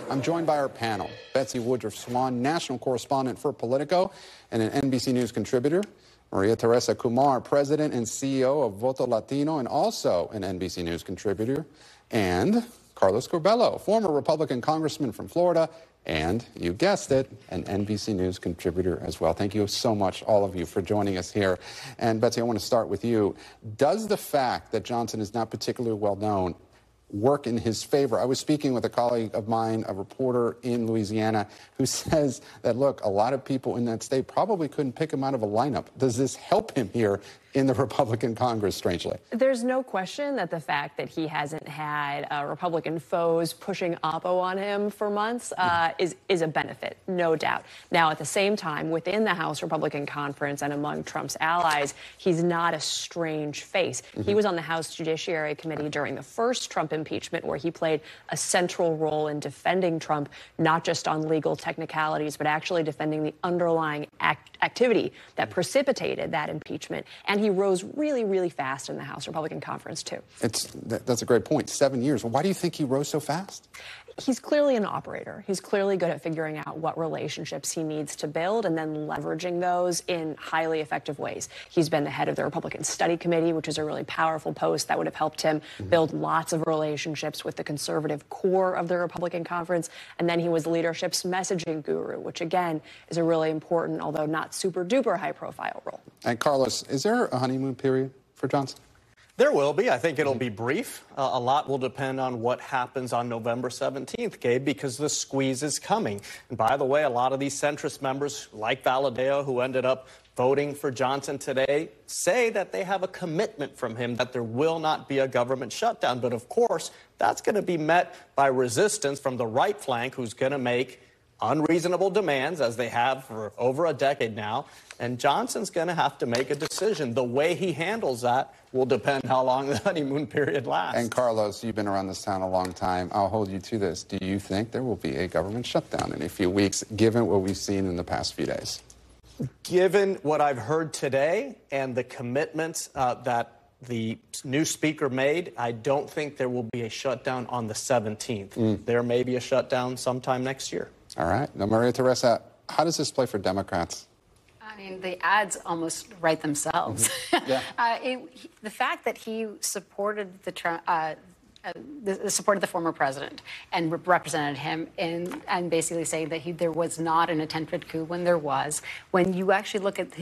I'm joined by our panel, Betsy Woodruff Swan, national correspondent for Politico and an NBC News contributor, Teresa Kumar, president and CEO of Voto Latino and also an NBC News contributor, and Carlos Curbelo, former Republican congressman from Florida, and you guessed it, an NBC News contributor as well. Thank you so much, all of you, for joining us here. And Betsy, I want to start with you. Does the fact that Johnson is not particularly well known work in his favor? I was speaking with a colleague of mine, a reporter in Louisiana, who says that, look, a lot of people in that state probably couldn't pick him out of a lineup. Does this help him here in the Republican Congress, strangely? There's no question that the fact that he hasn't had Republican foes pushing oppo on him for months is a benefit, no doubt. Now, at the same time, within the House Republican Conference and among Trump's allies, he's not a strange face. He was on the House Judiciary Committee during the first Trump impeachment, where he played a central role in defending Trump, not just on legal technicalities, but actually defending the underlying activity that precipitated that impeachment. And he rose really, really fast in the House Republican Conference, too. That's a great point. 7 years. Why do you think he rose so fast? He's clearly an operator. He's clearly good at figuring out what relationships he needs to build and then leveraging those in highly effective ways. He's been the head of the Republican Study Committee, which is a really powerful post that would have helped him build lots of relationships with the conservative core of the Republican Conference. And then he was leadership's messaging guru, which, again, is a really important, although not super duper high profile role. And Carlos, is there a honeymoon period for Johnson? There will be. I think it'll be brief. A lot will depend on what happens on November 17th, Gabe, because the squeeze is coming. And by the way, a lot of these centrist members, like Valadao, who ended up voting for Johnson today, say that they have a commitment from him that there will not be a government shutdown. But of course, that's going to be met by resistance from the right flank, who's going to make unreasonable demands, as they have for over a decade now. And Johnson's going to have to make a decision. The way he handles that will depend how long the honeymoon period lasts. And Carlos, you've been around this town a long time. I'll hold you to this. Do you think there will be a government shutdown in a few weeks, given what we've seen in the past few days? Given what I've heard today and the commitments that the new speaker made, I don't think there will be a shutdown on the 17th. There may be a shutdown sometime next year. All right. Now, Maria Teresa, how does this play for Democrats? I mean, the ads almost write themselves. Yeah. The fact that he supported supported the former president and represented him and basically saying that there was not an attempted coup when there was. When you actually look at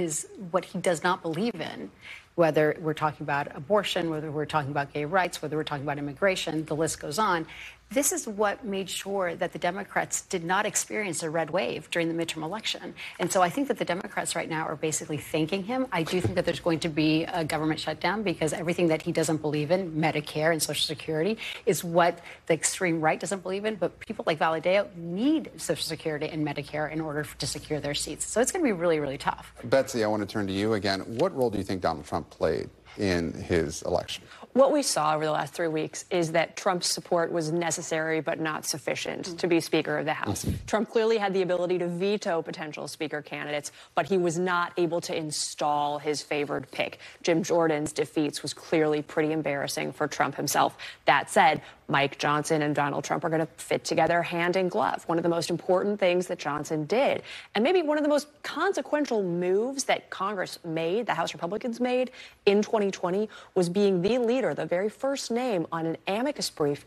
what he does not believe in, whether we're talking about abortion, whether we're talking about gay rights, whether we're talking about immigration, the list goes on. This is what made sure that the Democrats did not experience a red wave during the midterm election. And so I think that the Democrats right now are basically thanking him. I do think that there's going to be a government shutdown because everything that he doesn't believe in, Medicare and Social Security, is what the extreme right doesn't believe in. But people like Valadao need Social Security and Medicare in order to secure their seats. So it's going to be really, really tough. Betsy, I want to turn to you again. What role do you think Donald Trump played in his election? What we saw over the last 3 weeks is that Trump's support was necessary but not sufficient to be Speaker of the House. Trump clearly had the ability to veto potential Speaker candidates, but he was not able to install his favored pick. Jim Jordan's defeats was clearly pretty embarrassing for Trump himself. That said, Mike Johnson and Donald Trump are going to fit together hand in glove. One of the most important things that Johnson did, and maybe one of the most consequential moves that Congress made, the House Republicans made in 2020, was being the leader, the very first name on an amicus brief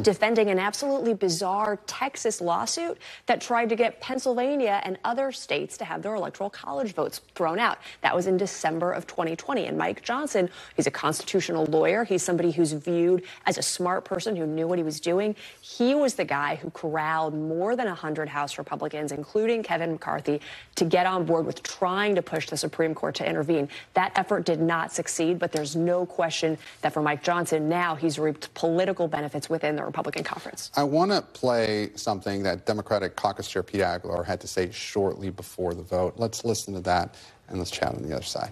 defending an absolutely bizarre Texas lawsuit that tried to get Pennsylvania and other states to have their electoral college votes thrown out. That was in December of 2020. And Mike Johnson, he's a constitutional lawyer. He's somebody who's viewed as a smart person who knew what he was doing. He was the guy who corralled more than 100 House Republicans, including Kevin McCarthy, to get on board with trying to push the Supreme Court to intervene. That effort did not succeed, but there's no question that for Mike Johnson, now he's reaped political benefits within the Republican conference. I want to play something that Democratic Caucus Chair Pete Aguilar had to say shortly before the vote. Let's listen to that, and let's chat on the other side.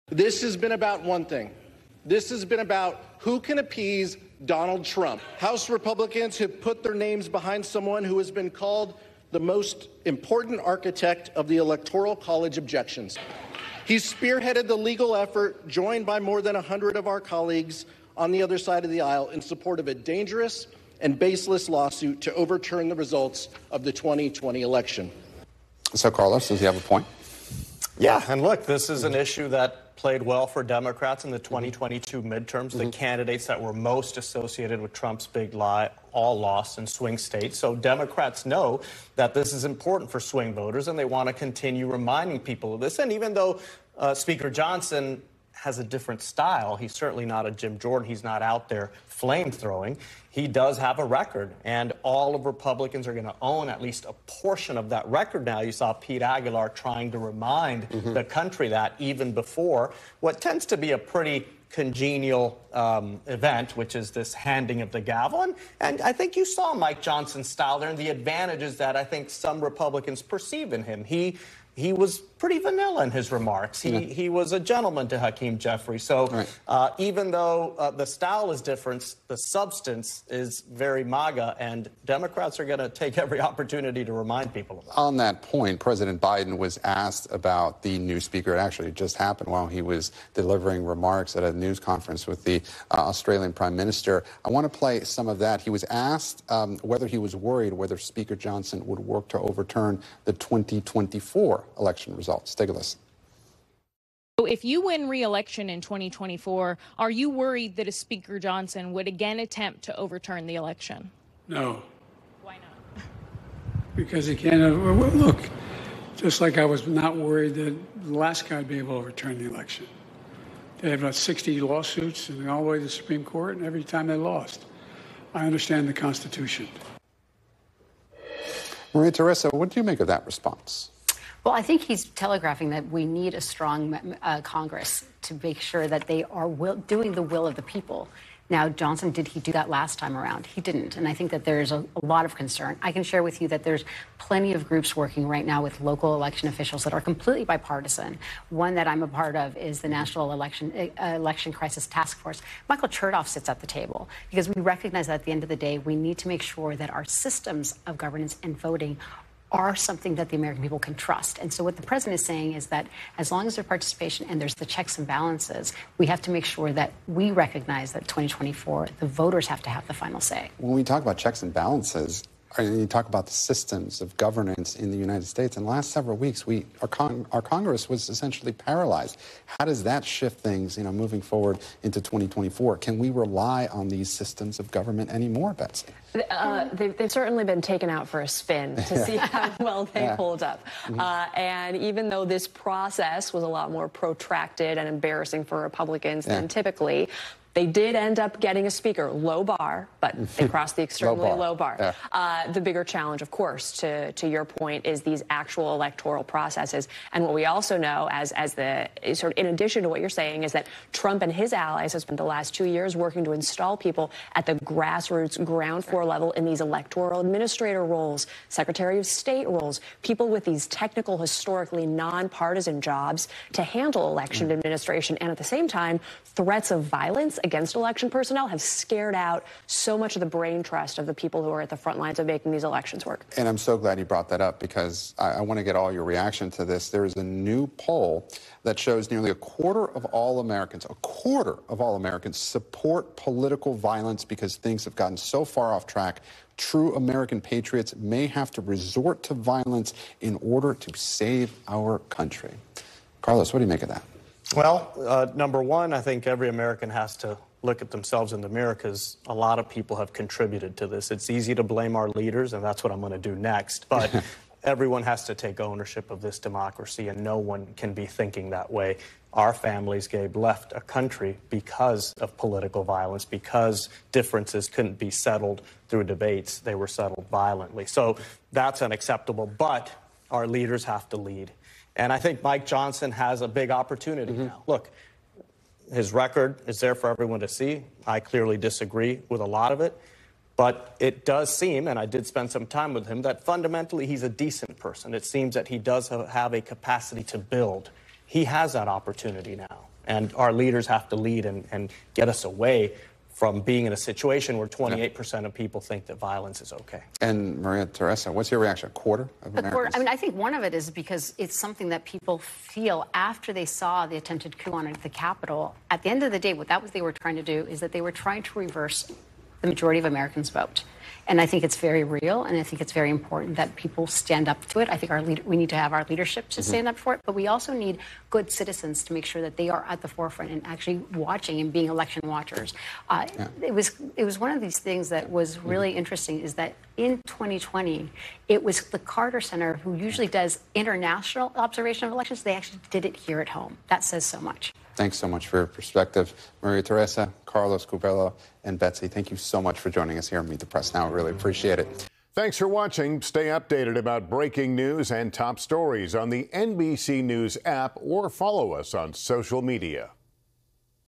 This has been about one thing. This has been about who can appease Donald Trump. House Republicans have put their names behind someone who has been called the most important architect of the Electoral College objections. He's spearheaded the legal effort, joined by more than 100 of our colleagues on the other side of the aisle, in support of a dangerous and baseless lawsuit to overturn the results of the 2020 election. So, Carlos, does he have a point? Yeah, and look, this is an issue that played well for Democrats in the 2022 midterms. The candidates that were most associated with Trump's big lie all lost in swing states. So Democrats know that this is important for swing voters, and they want to continue reminding people of this. And even though Speaker Johnson has a different style, he's certainly not a Jim Jordan. He's not out there flame throwing. He does have a record, and all of Republicans are going to own at least a portion of that record now. You saw Pete Aguilar trying to remind the country that even before what tends to be a pretty congenial event, which is this handing of the gavel. And I think you saw Mike Johnson's style there and the advantages that I think some Republicans perceive in him. He was pretty vanilla in his remarks. He was a gentleman to Hakeem Jeffries. So even though the style is different, the substance is very MAGA, and Democrats are going to take every opportunity to remind people of that. On that point, President Biden was asked about the new speaker. It actually just happened while he was delivering remarks at a news conference with the Australian Prime Minister. I want to play some of that. He was asked whether he was worried whether Speaker Johnson would work to overturn the 2024 election results. Take a listen. So if you win re-election in 2024, are you worried that a Speaker Johnson would again attempt to overturn the election? No. Why not? Because he can't. Look, just like I was not worried that the last guy would be able to overturn the election. They had about 60 lawsuits and all the way to the Supreme Court, and every time they lost. I understand the Constitution. Maria Teresa, what do you make of that response? Well, I think he's telegraphing that we need a strong Congress to make sure that they are doing the will of the people. Now, Johnson, did he do that last time around? He didn't. And I think that there's a lot of concern. I can share with you that there's plenty of groups working right now with local election officials that are completely bipartisan. One that I'm a part of is the National Election Crisis Task Force. Michael Chertoff sits at the table because we recognize that at the end of the day, we need to make sure that our systems of governance and voting are something that the American people can trust. And so what the president is saying is that as long as there's participation and there's the checks and balances, we have to make sure that we recognize that 2024, the voters have to have the final say. When we talk about checks and balances, and you talk about the systems of governance in the United States, in the last several weeks, our Congress was essentially paralyzed. How does that shift things, moving forward into 2024? Can we rely on these systems of government anymore, Betsy? They've certainly been taken out for a spin to see how well they hold up. And even though this process was a lot more protracted and embarrassing for Republicans than typically, they did end up getting a speaker, low bar, but they crossed the extremely low bar. The bigger challenge, of course, to your point, is these actual electoral processes. And what we also know, as the sort of in addition to what you're saying, is that Trump and his allies have spent the last 2 years working to install people at the grassroots, ground floor level in these electoral administrator roles, Secretary of State roles, people with these technical, historically nonpartisan jobs to handle election administration. And at the same time, threats of violence against election personnel have scared out so much of the brain trust of the people who are at the front lines of making these elections work. And I'm so glad you brought that up because I want to get all your reaction to this. There is a new poll that shows nearly a quarter of all Americans support political violence because things have gotten so far off track. True American patriots may have to resort to violence in order to save our country. Carlos, what do you make of that? Well, number one, I think every American has to look at themselves in the mirror because a lot of people have contributed to this. It's easy to blame our leaders, and that's what I'm going to do next. But everyone has to take ownership of this democracy, and no one can be thinking that way. Our families, Gabe, left a country because of political violence, because differences couldn't be settled through debates. They were settled violently. So that's unacceptable, but our leaders have to lead. And I think Mike Johnson has a big opportunity now. Look, his record is there for everyone to see. I clearly disagree with a lot of it. But it does seem, and I did spend some time with him, that fundamentally he's a decent person. It seems that he does have a capacity to build. He has that opportunity now. And our leaders have to lead and get us away from being in a situation where 28% of people think that violence is okay. And Maria Teresa, what's your reaction? A quarter of Americans? I mean, I think one of it is because it's something that people feel after they saw the attempted coup on the Capitol. At the end of the day, what they were trying to do is that they were trying to reverse the majority of Americans vote. And I think it's very real, and I think it's very important that people stand up to it. I think we need to have our leadership to stand up for it, but we also need good citizens to make sure that they are at the forefront and actually watching and being election watchers. It was one of these things that was really interesting, is that in 2020, it was the Carter Center, who usually does international observation of elections. They actually did it here at home. That says so much. Thanks so much for your perspective. Maria Teresa, Carlos, Curbelo, and Betsy, thank you so much for joining us here on Meet the Press Now. I really appreciate it. Thanks for watching. Stay updated about breaking news and top stories on the NBC News app, or follow us on social media.